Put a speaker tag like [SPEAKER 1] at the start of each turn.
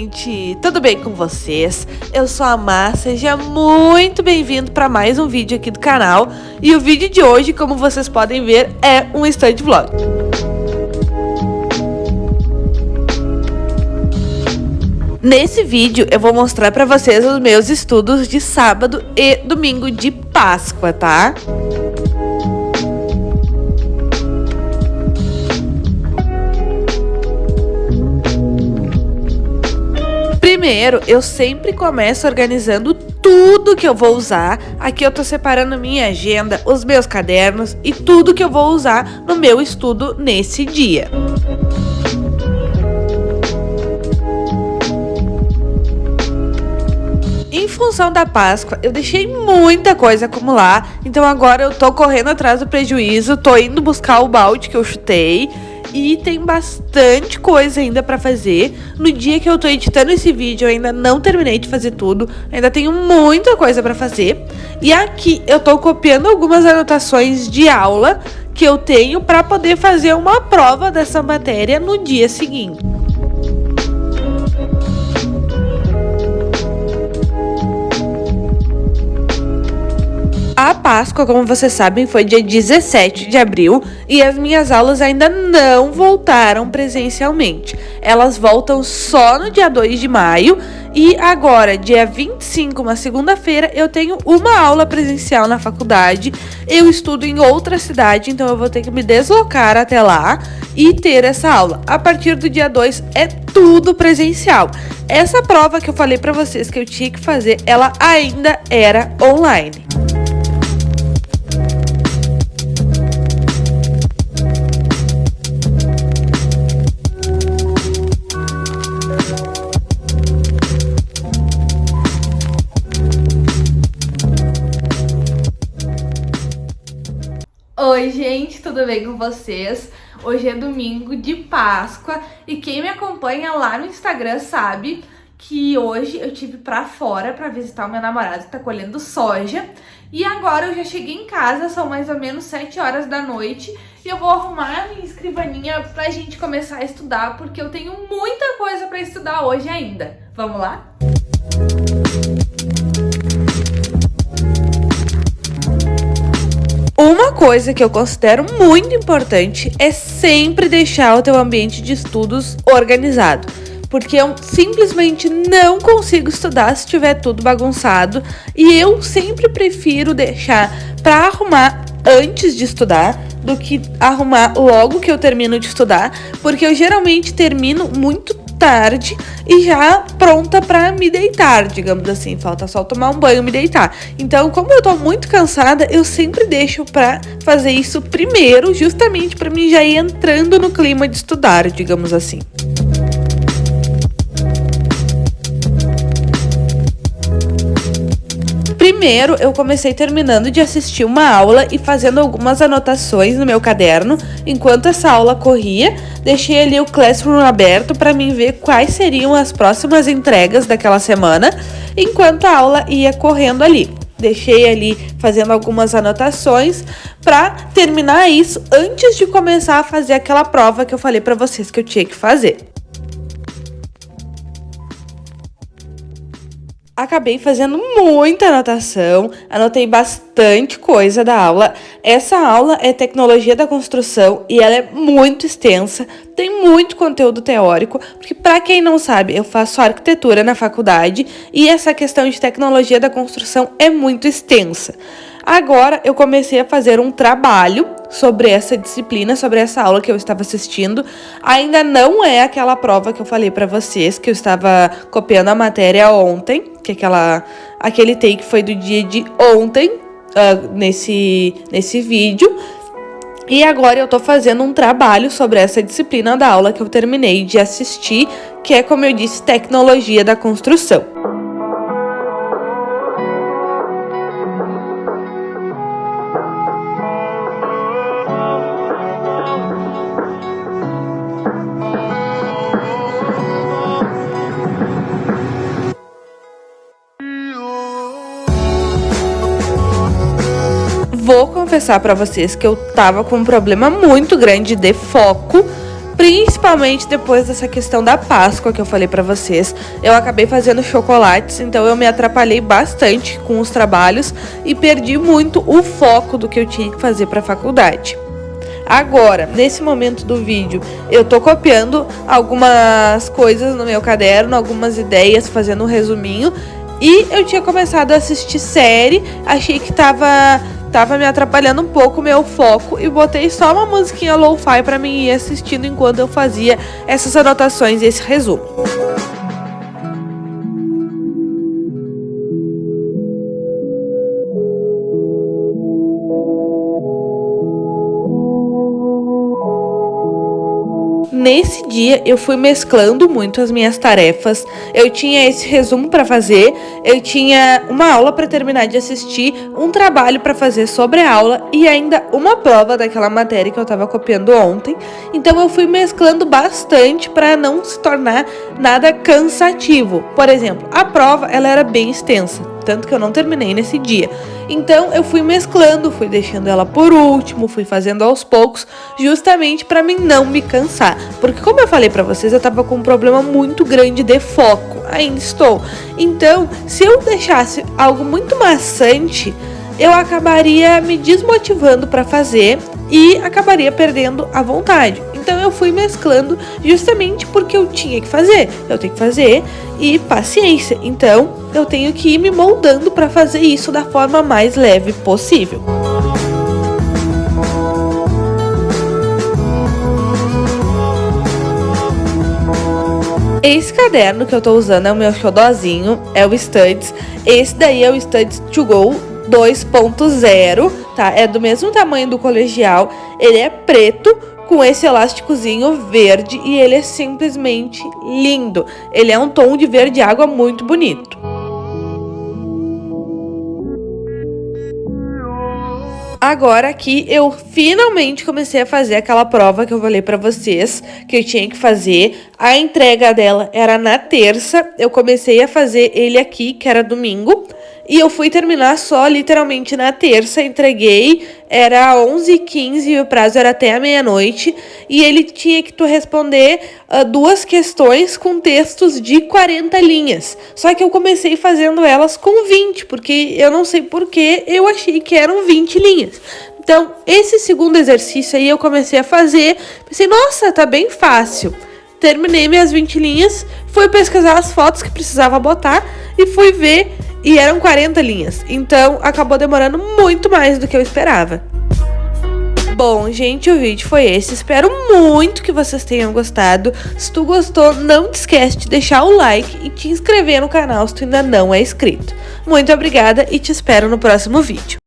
[SPEAKER 1] gente! Tudo bem com vocês? Eu sou a Má, seja muito bem-vindo para mais um vídeo aqui do canal. E o vídeo de hoje, como vocês podem ver, é um stand vlog. Nesse vídeo eu vou mostrar para vocês os meus estudos de sábado e domingo de Páscoa, tá? Primeiro, eu sempre começo organizando tudo que eu vou usar. Aqui eu tô separando minha agenda, os meus cadernos e tudo que eu vou usar no meu estudo nesse dia. Em função da Páscoa, eu deixei muita coisa acumular, então agora eu tô correndo atrás do prejuízo, tô indo buscar o balde que eu chutei. E tem bastante coisa ainda pra fazer. No dia que eu tô editando esse vídeo, eu ainda não terminei de fazer tudo. Ainda tenho muita coisa pra fazer. E aqui eu tô copiando algumas anotações de aula que eu tenho pra poder fazer uma prova dessa matéria no dia seguinte. A Páscoa, como vocês sabem, foi dia 17 de abril e as minhas aulas ainda não voltaram presencialmente. Elas voltam só no dia 2 de maio e agora, dia 25, uma segunda-feira, eu tenho uma aula presencial na faculdade. Eu estudo em outra cidade, então eu vou ter que me deslocar até lá e ter essa aula. A partir do dia 2 é tudo presencial. Essa prova que eu falei pra vocês que eu tinha que fazer, ela ainda era online. Oi gente, tudo bem com vocês? Hoje é domingo de Páscoa e quem me acompanha lá no Instagram sabe que hoje eu tive pra fora pra visitar o meu namorado que tá colhendo soja. E agora eu já cheguei em casa, são mais ou menos 7 horas da noite e eu vou arrumar a minha escrivaninha pra gente começar a estudar, porque eu tenho muita coisa pra estudar hoje ainda. Vamos lá? Uma coisa que eu considero muito importante é sempre deixar o teu ambiente de estudos organizado, porque eu simplesmente não consigo estudar se tiver tudo bagunçado e eu sempre prefiro deixar para arrumar antes de estudar do que arrumar logo que eu termino de estudar, porque eu geralmente termino muito tarde e já pronta pra me deitar, digamos assim, falta só tomar um banho e me deitar. Então, como eu tô muito cansada, eu sempre deixo pra fazer isso primeiro, justamente pra mim já ir entrando no clima de estudar, digamos assim. Primeiro, eu comecei terminando de assistir uma aula e fazendo algumas anotações no meu caderno. Enquanto essa aula corria, deixei ali o Classroom aberto para mim ver quais seriam as próximas entregas daquela semana, enquanto a aula ia correndo ali. Deixei ali fazendo algumas anotações para terminar isso antes de começar a fazer aquela prova que eu falei para vocês que eu tinha que fazer. Acabei fazendo muita anotação, anotei bastante coisa da aula. Essa aula é tecnologia da construção e ela é muito extensa, tem muito conteúdo teórico, porque para quem não sabe, eu faço arquitetura na faculdade e essa questão de tecnologia da construção é muito extensa. Agora eu comecei a fazer um trabalho sobre essa disciplina, sobre essa aula que eu estava assistindo. Ainda não é aquela prova que eu falei para vocês, que eu estava copiando a matéria ontem, que aquele take foi do dia de ontem, nesse vídeo. E agora eu tô fazendo um trabalho sobre essa disciplina da aula que eu terminei de assistir, que é, como eu disse, tecnologia da construção. Vou confessar pra vocês que eu tava com um problema muito grande de foco principalmente depois dessa questão da Páscoa que eu falei pra vocês. Eu acabei fazendo chocolates, então eu me atrapalhei bastante com os trabalhos e perdi muito o foco do que eu tinha que fazer pra faculdade. Agora, nesse momento do vídeo, eu tô copiando algumas coisas no meu caderno, algumas ideias, fazendo um resuminho. E eu tinha começado a assistir série, achei que tava me atrapalhando um pouco o meu foco e botei só uma musiquinha lo-fi pra mim ir assistindo enquanto eu fazia essas anotações e esse resumo. Nesse dia eu fui mesclando muito as minhas tarefas, eu tinha esse resumo para fazer, eu tinha uma aula para terminar de assistir, um trabalho para fazer sobre a aula e ainda uma prova daquela matéria que eu estava copiando ontem. Então eu fui mesclando bastante para não se tornar nada cansativo. Por exemplo, a prova ela era bem extensa, tanto que eu não terminei nesse dia. Então eu fui mesclando, fui deixando ela por último, fui fazendo aos poucos, justamente para mim não me cansar. Porque como eu falei para vocês, eu tava com um problema muito grande de foco, ainda estou. Então, se eu deixasse algo muito maçante, eu acabaria me desmotivando para fazer e acabaria perdendo a vontade. Então eu fui mesclando justamente porque eu tinha que fazer. Eu tenho que fazer e paciência. Então eu tenho que ir me moldando para fazer isso da forma mais leve possível. Esse caderno que eu tô usando é o meu xodózinho, é o Studs. Esse daí é o Studs To Go 2.0, tá? É do mesmo tamanho do colegial, ele é preto com esse elásticozinho verde e ele é simplesmente lindo. Ele é um tom de verde água muito bonito. Agora aqui eu finalmente comecei a fazer aquela prova que eu falei pra vocês que eu tinha que fazer. A entrega dela era na terça, eu comecei a fazer ele aqui, que era domingo. E eu fui terminar só literalmente na terça, entreguei, era 11h15 e o prazo era até a meia-noite. E ele tinha que tu responder 2 questões com textos de 40 linhas. Só que eu comecei fazendo elas com 20, porque eu não sei porquê, eu achei que eram 20 linhas. Então, esse segundo exercício aí eu comecei a fazer, pensei, nossa, tá bem fácil. Terminei minhas 20 linhas, fui pesquisar as fotos que precisava botar e fui ver... E eram 40 linhas, então acabou demorando muito mais do que eu esperava. Bom, gente, o vídeo foi esse. Espero muito que vocês tenham gostado. Se tu gostou, não te esquece de deixar o like e te inscrever no canal se tu ainda não é inscrito. Muito obrigada e te espero no próximo vídeo.